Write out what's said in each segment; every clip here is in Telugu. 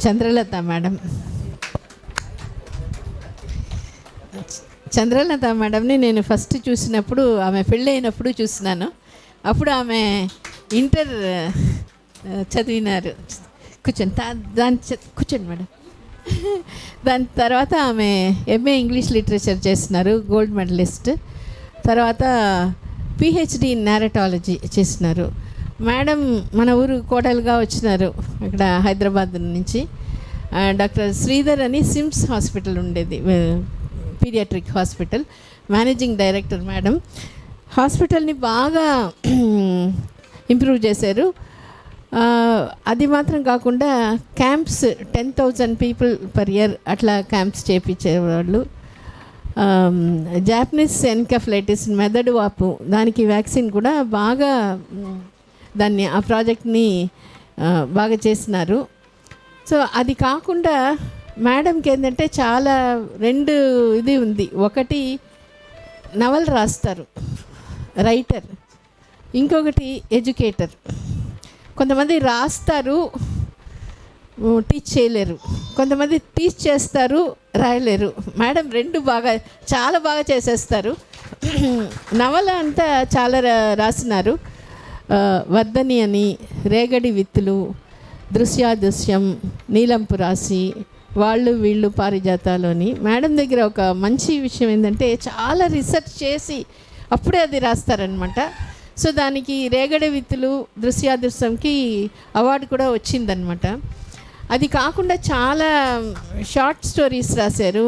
చంద్రలత మేడం. చంద్రలత మేడంని నేను ఫస్ట్ చూసినప్పుడు ఆమె పెళ్ళైనప్పుడు చూసినాను. అప్పుడు ఆమె ఇంటర్ చదివినారు. కూర్చొని కూర్చోండి మేడం. దాని తర్వాత ఆమె ఎంఏ ఇంగ్లీష్ లిటరేచర్ చేస్తున్నారు, గోల్డ్ మెడలిస్ట్. తర్వాత పిహెచ్డి ఇన్ నారటాలజీ చేసినారు. మేడం మన ఊరు కోడలుగా వచ్చినారు ఇక్కడ హైదరాబాద్ నుంచి. డాక్టర్ శ్రీధర్ అని సిమ్స్ హాస్పిటల్ ఉండేది, paediatric hospital, managing director madam. హాస్పిటల్ని బాగా ఇంప్రూవ్ చేశారు. అది మాత్రం కాకుండా క్యాంప్స్ 10,000 పీపుల్ పర్ ఇయర్ అట్లా క్యాంప్స్ చేయించేవాళ్ళు. జాపనీస్ ఎన్కెఫలైటిస్, మెదడు వాపు, దానికి వ్యాక్సిన్ కూడా బాగా ఆ ప్రాజెక్ట్ని బాగా చేసినారు. సో అది కాకుండా మేడంకి ఏంటంటే చాలా ఇది ఉంది. ఒకటి నవల రాస్తారు, రైటర్. ఇంకొకటి ఎడ్యుకేటర్. కొంతమంది రాస్తారు, టీచ్ చేయలేరు. కొంతమంది టీచ్ చేస్తారు, రాయలేరు. మేడం చాలా బాగా చేసేస్తారు. నవల అంతా చాలా రాసినారు. వర్ధని అని, రేగడి విత్తులు, దృశ్యాదృశ్యం, నీలంపు రాసి, వాళ్ళు వీళ్ళు పారిజాతాలు అని. మేడం దగ్గర ఒక మంచి విషయం ఏంటంటే చాలా రీసెర్చ్ చేసి అప్పుడే అది రాస్తారనమాట. సో దానికి రేగడి విత్తులు, దృశ్యాదృశ్యంకి అవార్డు కూడా వచ్చిందనమాట. అది కాకుండా చాలా షార్ట్ స్టోరీస్ రాశారు.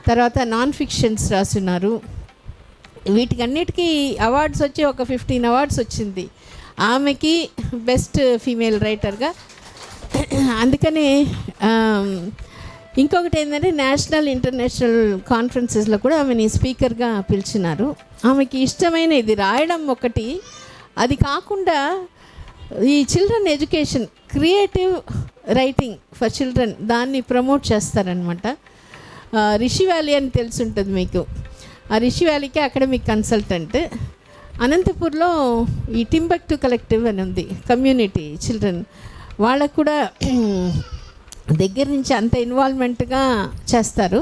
తర్వాత నాన్ ఫిక్షన్స్ రాస్తున్నారు. వీటికన్నిటికీ అవార్డ్స్ వచ్చి ఒక 15 అవార్డ్స్ వచ్చింది ఆమెకి, బెస్ట్ ఫీమేల్ రైటర్గా. అందుకని ఇంకొకటి ఏంటంటే నేషనల్ ఇంటర్నేషనల్ కాన్ఫరెన్సెస్లో కూడా ఆమెని స్పీకర్గా పిలిచినారు. ఆమెకి ఇష్టమైన ఇది రాయడం ఒకటి. అది కాకుండా ఈ children education, creative writing for children, దాన్ని ప్రమోట్ చేస్తారనమాట. రిషి వ్యాలీ అని తెలిసి ఉంటుంది మీకు. ఆ రిషి వ్యాలీకి అకాడమిక్ కన్సల్టెంట్. అనంతపూర్లో ఈ టింబక్టు కలెక్టివ్ అని ఉంది, కమ్యూనిటీ చిల్డ్రన్. వాళ్ళకు కూడా దగ్గర నుంచి అంత ఇన్వాల్వ్మెంట్గా చేస్తారు.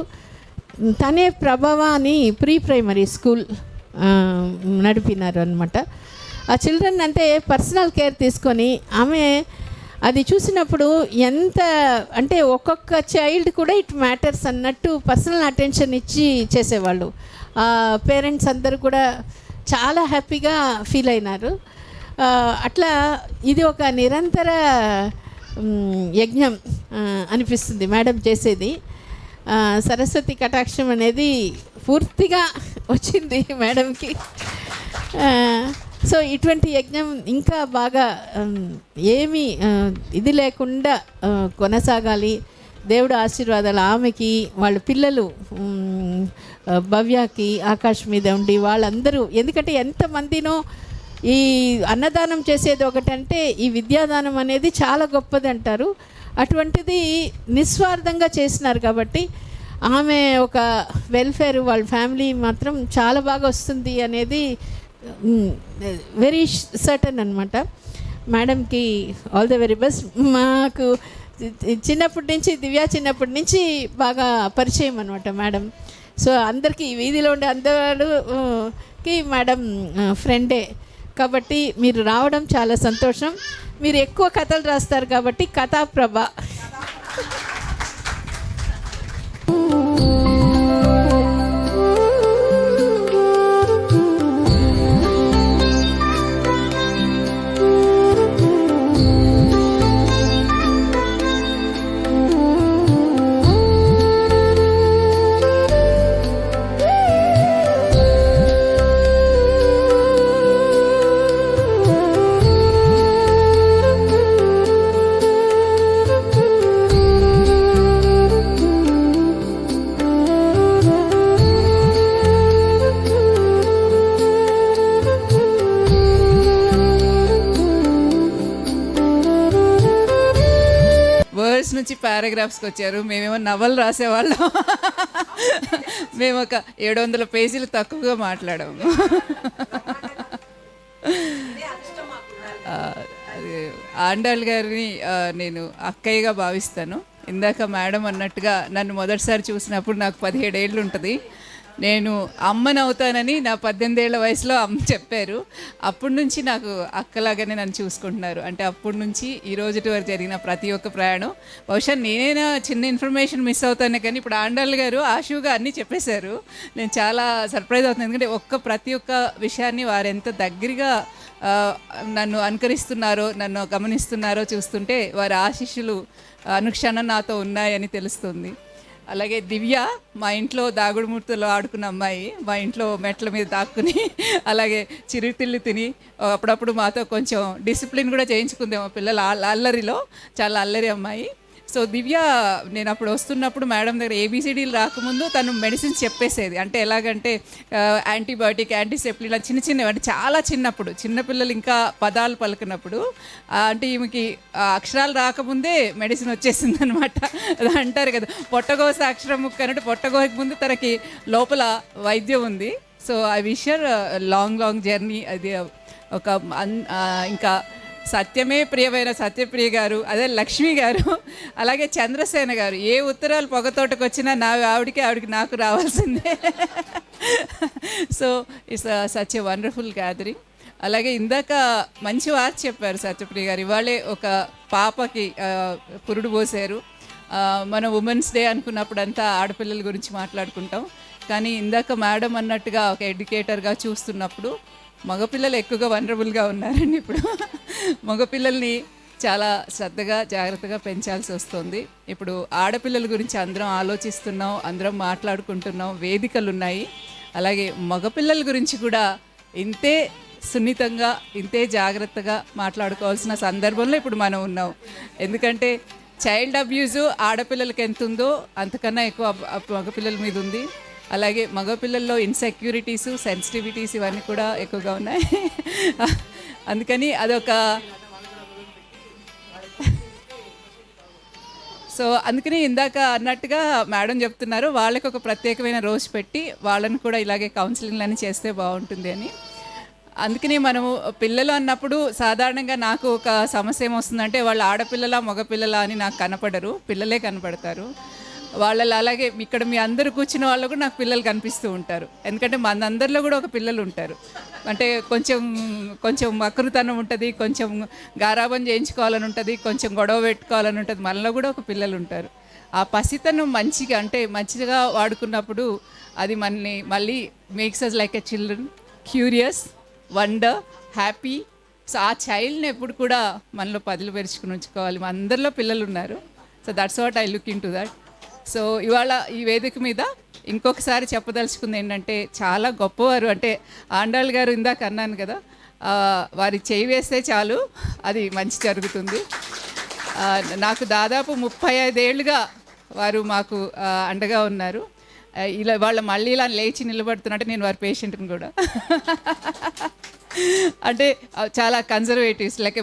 తనే ప్రభావ అని ప్రీ ప్రైమరీ స్కూల్ నడిపినారు అనమాట. ఆ చిల్డ్రన్ అంటే పర్సనల్ కేర్ తీసుకొని ఆమె అది చూసినప్పుడు ఎంత అంటే ఒక్కొక్క చైల్డ్ కూడా ఇట్ మ్యాటర్స్ అన్నట్టు పర్సనల్ అటెన్షన్ ఇచ్చి చేసేవాళ్ళు. పేరెంట్స్ అందరూ కూడా చాలా హ్యాపీగా ఫీల్ అయినారు. అట్లా ఇది ఒక నిరంతర యజ్ఞం అనిపిస్తుంది మేడం చేసేది. సరస్వతి కటాక్షం అనేది పూర్తిగా వచ్చింది మేడంకి. సో ఇటువంటి యజ్ఞం ఇంకా బాగా ఏమీ ఇది లేకుండా కొనసాగాలి. దేవుడు ఆశీర్వాదాలు ఆమెకి, వాళ్ళ పిల్లలు భవ్యకి, ఆకాశ్ మీద ఉండి వాళ్ళందరూ. ఎందుకంటే ఎంతమందినో ఈ అన్నదానం చేసేది ఒకటంటే ఈ విద్యాదానం అనేది చాలా గొప్పది అంటారు. అటువంటిది నిస్వార్థంగా చేసినారు కాబట్టి ఆమె ఒక వెల్ఫేర్, వాళ్ళ ఫ్యామిలీ మాత్రం చాలా బాగా వస్తుంది అనేది వెరీ సర్టన్ అనమాట. మేడంకి ఆల్ ద వెరీ బెస్ట్. మాకు చిన్నప్పటి నుంచి, దివ్య చిన్నప్పటి నుంచి బాగా పరిచయం అనమాట మేడం. సో అందరికీ వీధిలో ఉండే అందరికి మేడం ఫ్రెండే కాబట్టి మీరు రావడం చాలా సంతోషం. మీరు ఎక్కువ కథలు రాస్తారు కాబట్టి కథాప్రభ. నుంచి పారాగ్రాఫ్స్కి వచ్చారు. మేమేమో నవలు రాసేవాళ్ళం. మేము ఒక 700 పేజీలు తక్కువగా మాట్లాడాము. అది ఆండాళ్ గారిని నేను అక్కయ్యగా భావిస్తాను. ఇందాక మేడం అన్నట్టుగా నన్ను మొదటిసారి చూసినప్పుడు నాకు 17 ఏళ్ళు ఉంటుంది. నేను అమ్మని అవుతానని నా 18 ఏళ్ల వయసులో అమ్మ చెప్పారు. అప్పటి నుంచి నాకు అక్కలాగానే నన్ను చూసుకుంటున్నారు. అంటే అప్పటి నుంచి ఈ రోజుటి వరకు జరిగిన ప్రతి ఒక్క ప్రయాణం బహుశా నేనైనా చిన్న ఇన్ఫర్మేషన్ మిస్ అవుతానే, కానీ ఇప్పుడు ఆండాళ్ గారు ఆశువుగా అన్నీ చెప్పేశారు. నేను చాలా సర్ప్రైజ్ అవుతున్నాను. ఎందుకంటే ప్రతి ఒక్క విషయాన్ని వారు ఎంత దగ్గరగా నన్ను అనుకరిస్తున్నారో, నన్ను గమనిస్తున్నారో చూస్తుంటే వారి ఆశీస్సులు అనుక్షణం నాతో ఉన్నాయని తెలుస్తుంది. అలాగే దివ్య మా ఇంట్లో దాగుడుమూర్తులు ఆడుకున్న అమ్మాయి, మా ఇంట్లో మెట్ల మీద దాక్కుని అలాగే చిరుతిళ్ళు తిని అప్పుడప్పుడు మాతో కొంచెం డిసిప్లిన్ కూడా చేయించుకుందేమో పిల్లలు అల్లరిలో. చాలా అల్లరి అమ్మాయి. సో దివ్య నేను అప్పుడు వస్తున్నప్పుడు మేడం దగ్గర ఏబిసిడీలు రాకముందు తను మెడిసిన్స్ చెప్పేసేది. అంటే ఎలాగంటే యాంటీబయాటిక్, యాంటీసెప్టిక్ ఇలా చిన్న చిన్నవి, అంటే చాలా చిన్నప్పుడు చిన్నపిల్లలు ఇంకా పదాలు పలుకున్నప్పుడు అంటే ఈమెకి అక్షరాలు రాకముందే మెడిసిన్ వచ్చేసింది అనమాట. అది అంటారు కదా, పొట్టగోస అక్షరం ముక్క అన్నట్టు పొట్టగోసకు ముందు తనకి లోపల వైద్యం ఉంది. So I wish her long journey. అది ఒక ఇంకా సత్యమే ప్రియమైన సత్యప్రియ గారు, అదే లక్ష్మి గారు, అలాగే చంద్రసేన గారు. ఏ ఉత్తరాలు పొగతోటకు వచ్చినా ఆవిడికి నాకు రావాల్సిందే. So it's such a wonderful gathering. అలాగే ఇందాక మంచి వార్త చెప్పారు సత్యప్రియ గారు. ఇవాళే ఒక పాపకి పురుడు పోసారు. మనం ఉమెన్స్ డే అనుకున్నప్పుడు అంతా ఆడపిల్లల గురించి మాట్లాడుకుంటాం, కానీ ఇందాక మేడం అన్నట్టుగా ఒక ఎడ్యుకేటర్గా చూస్తున్నప్పుడు మగపిల్లలు ఎక్కువగా వనరబుల్గా ఉన్నారండి. ఇప్పుడు మగపిల్లల్ని చాలా శ్రద్ధగా జాగ్రత్తగా పెంచాల్సి వస్తుంది. ఇప్పుడు ఆడపిల్లల గురించి అందరం ఆలోచిస్తున్నాం, అందరం మాట్లాడుకుంటున్నాం, వేదికలు ఉన్నాయి. అలాగే మగపిల్లల గురించి కూడా ఇంతే సున్నితంగా, ఇంతే జాగ్రత్తగా మాట్లాడుకోవాల్సిన సందర్భంలో ఇప్పుడు మనం ఉన్నాం. ఎందుకంటే చైల్డ్ అబ్యూజు ఆడపిల్లలకి ఎంత ఉందో అంతకన్నా ఎక్కువ మగపిల్లల మీద ఉంది. అలాగే మగపిల్లల్లో ఇన్సెక్యూరిటీస్, సెన్సిటివిటీస్ ఇవన్నీ కూడా ఎక్కువగా ఉన్నాయి. అందుకని అదొక సో అందుకని ఇందాక అన్నట్టుగా మేడం చెప్తున్నారు, వాళ్ళకి ఒక ప్రత్యేకమైన రోజు పెట్టి వాళ్ళని కూడా ఇలాగే కౌన్సిలింగ్లని చేస్తే బాగుంటుంది అని. అందుకని మనము పిల్లలు అన్నప్పుడు సాధారణంగా నాకు ఒక సమస్య ఏమొస్తుందంటే వాళ్ళు ఆడపిల్లలా మగపిల్లలా అని నాకు కనపడరు, పిల్లలే కనపడతారు. వాళ్ళలో అలాగే ఇక్కడ మీ అందరూ కూర్చున్న వాళ్ళు కూడా నాకు పిల్లలు కనిపిస్తూ ఉంటారు. ఎందుకంటే మనందరిలో కూడా ఒక పిల్లలు ఉంటారు. అంటే కొంచెం మకృతనం ఉంటుంది, కొంచెం గారాబం చేయించుకోవాలని ఉంటుంది, కొంచెం గొడవ పెట్టుకోవాలని ఉంటుంది. మనలో కూడా ఒక పిల్లలు ఉంటారు. ఆ పసితనం మంచిగా వాడుకున్నప్పుడు అది మనల్ని మళ్ళీ makes us like a children, curious, wonder, happy. So ఆ చైల్డ్ని ఎప్పుడు కూడా మనలో పదిలు పెరుచుకుని ఉంచుకోవాలి. మన అందరిలో పిల్లలు ఉన్నారు. So that's what I look in to that. So ఇవాళ ఈ వేదిక మీద ఇంకొకసారి చెప్పదలుచుకుంది ఏంటంటే చాలా గొప్పవారు. అంటే ఆండాళ్ గారు ఇందాక అన్నాను కదా, వారి చేయి వేస్తే చాలు అది మంచి జరుగుతుంది. నాకు దాదాపు 35 ఏళ్ళుగా వారు మాకు అండగా ఉన్నారు. మళ్ళీ ఇలా లేచి నిలబడుతున్నట్టు నేను వారి పేషెంట్ని కూడా. అంటే చాలా కన్జర్వేటివ్స్, లైక్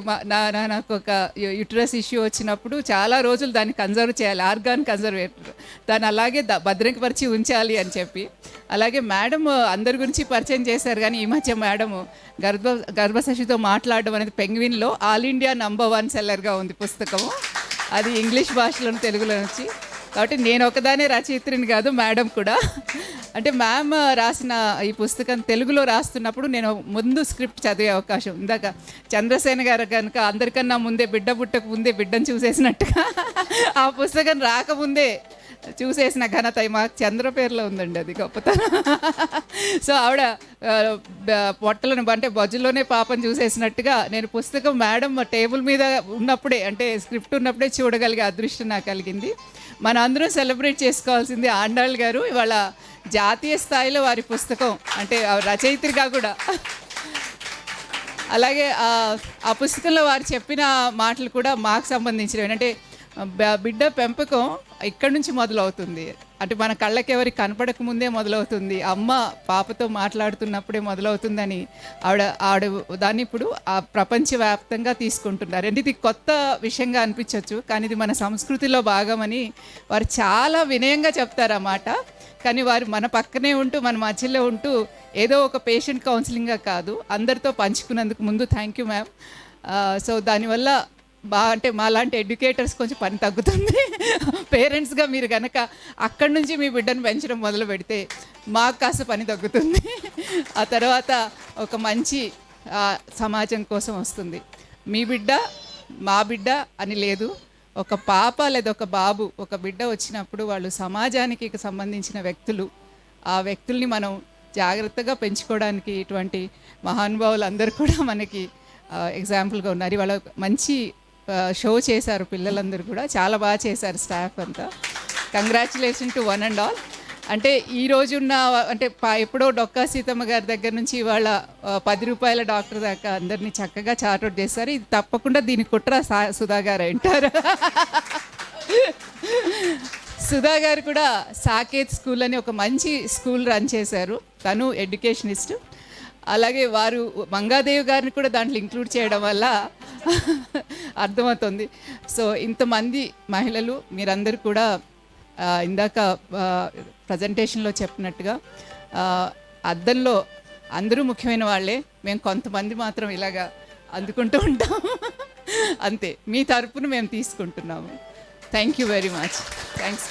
నాకు ఒక యుటరస్ ఇష్యూ వచ్చినప్పుడు చాలా రోజులు దాన్ని కన్జర్వ్ చేయాలి, ఆర్గాన్ కన్జర్వేటర్, దాన్ని అలాగే భద్రపరిచి ఉంచాలి అని చెప్పి. అలాగే మేడం అందరి గురించి పరిచయం చేశారు, కానీ ఈ మధ్య మేడం గర్భశశితో మాట్లాడడం అనేది పెంగ్విన్లో ఆల్ ఇండియా #1 సెల్లర్గా ఉంది పుస్తకము. అది ఇంగ్లీష్ భాషలోను తెలుగులో నుంచి. కాబట్టి నేను ఒకదానే రచయిత్రిని కాదు, మేడం కూడా. అంటే మ్యామ్ రాసిన ఈ పుస్తకం తెలుగులో రాస్తున్నప్పుడు నేను ముందు స్క్రిప్ట్ చదివే అవకాశం. ఇందాక చంద్రసేన గారు కనుక అందరికన్నా ముందే బిడ్డ పుట్టక ముందే బిడ్డను చూసేసినట్టుగా ఆ పుస్తకం రాకముందే చూసేసిన ఘనత మా చంద్ర పేరులో ఉందండి, అది గొప్పతనం. సో ఆవిడ పొట్టలను అంటే బొజ్జులోనే పాపం చూసేసినట్టుగా నేను పుస్తకం మేడం టేబుల్ మీద ఉన్నప్పుడే, అంటే స్క్రిప్ట్ ఉన్నప్పుడే చూడగలిగే అదృష్టం నాకు కలిగింది. మన అందరం సెలబ్రేట్ చేసుకోవాల్సింది ఆండాళ్ గారు. ఇవాళ జాతీయ స్థాయిలో వారి పుస్తకం, అంటే రచయిత్రిగా కూడా. అలాగే ఆ పుస్తకంలో వారు చెప్పిన మాటలు కూడా మాకు సంబంధించినవి. అంటే బిడ్డ పెంపకం ఇక్కడి నుంచి మొదలవుతుంది, అంటే మన కళ్ళకి ఎవరికి కనపడక ముందే మొదలవుతుంది, అమ్మ పాపతో మాట్లాడుతున్నప్పుడే మొదలవుతుందని ఆవిడ దాన్ని ఇప్పుడు ప్రపంచవ్యాప్తంగా తీసుకుంటున్నారు. అంటే ఇది కొత్త విషయంగా అనిపించవచ్చు, కానీ ఇది మన సంస్కృతిలో భాగమని వారు చాలా వినయంగా చెప్తారు అన్నమాట. కానీ వారు మన పక్కనే ఉంటూ, మన మధ్యలో ఉంటూ ఏదో ఒక పేషెంట్ కౌన్సిలింగ్గా కాదు, అందరితో పంచుకున్నందుకు ముందు థ్యాంక్ యూ మ్యామ్. సో దానివల్ల అంటే మాలాంటి ఎడ్యుకేటర్స్ కొంచెం పని తగ్గుతుంది. పేరెంట్స్గా మీరు కనుక అక్కడి నుంచి మీ బిడ్డను పెంచడం మొదలు పెడితే మాకు కాస్త పని తగ్గుతుంది. ఆ తర్వాత ఒక మంచి సమాజం కోసం వస్తుంది. మీ బిడ్డ మా బిడ్డ అని లేదు, ఒక పాప లేదా ఒక బాబు ఒక బిడ్డ వచ్చినప్పుడు వాళ్ళు సమాజానికి సంబంధించిన వ్యక్తులు. ఆ వ్యక్తుల్ని మనం జాగ్రత్తగా పెంచుకోవడానికి ఇటువంటి మహానుభావులు అందరూ కూడా మనకి ఎగ్జాంపుల్గా ఉన్నారు. వాళ్ళ మంచి షో చేశారు, పిల్లలందరూ కూడా చాలా బాగా చేశారు, స్టాఫ్ అంతా. Congratulation to one and all. అంటే ఈ రోజున్న అంటే ఎప్పుడో డొక్కా సీతమ్మ గారి దగ్గర నుంచి వాళ్ళ 10 రూపాయల డాక్టర్ దాకా అందరినీ చక్కగా చార్ట్అవుట్ చేశారు. ఇది తప్పకుండా దీని కుట్ర సుధా గారు అంటారు. సుధా గారు కూడా సాకేత్ స్కూల్ అని ఒక మంచి స్కూల్ రన్ చేశారు. తను ఎడ్యుకేషనిస్ట్. అలాగే వారు మంగాదేవి గారిని కూడా దాంట్లో ఇంక్లూడ్ చేయడం వల్ల అర్థమవుతుంది. సో ఇంతమంది మహిళలు మీరందరూ కూడా ఇందాక ప్రజెంటేషన్లో చెప్పినట్టుగా అద్దంలో అందరూ ముఖ్యమైన వాళ్ళే, మేము కొంతమంది మాత్రం ఇలాగా అందుకుంటూ ఉంటాం అంతే. మీ తరపున మేము తీసుకుంటున్నాము. Thank you very much. Thanks.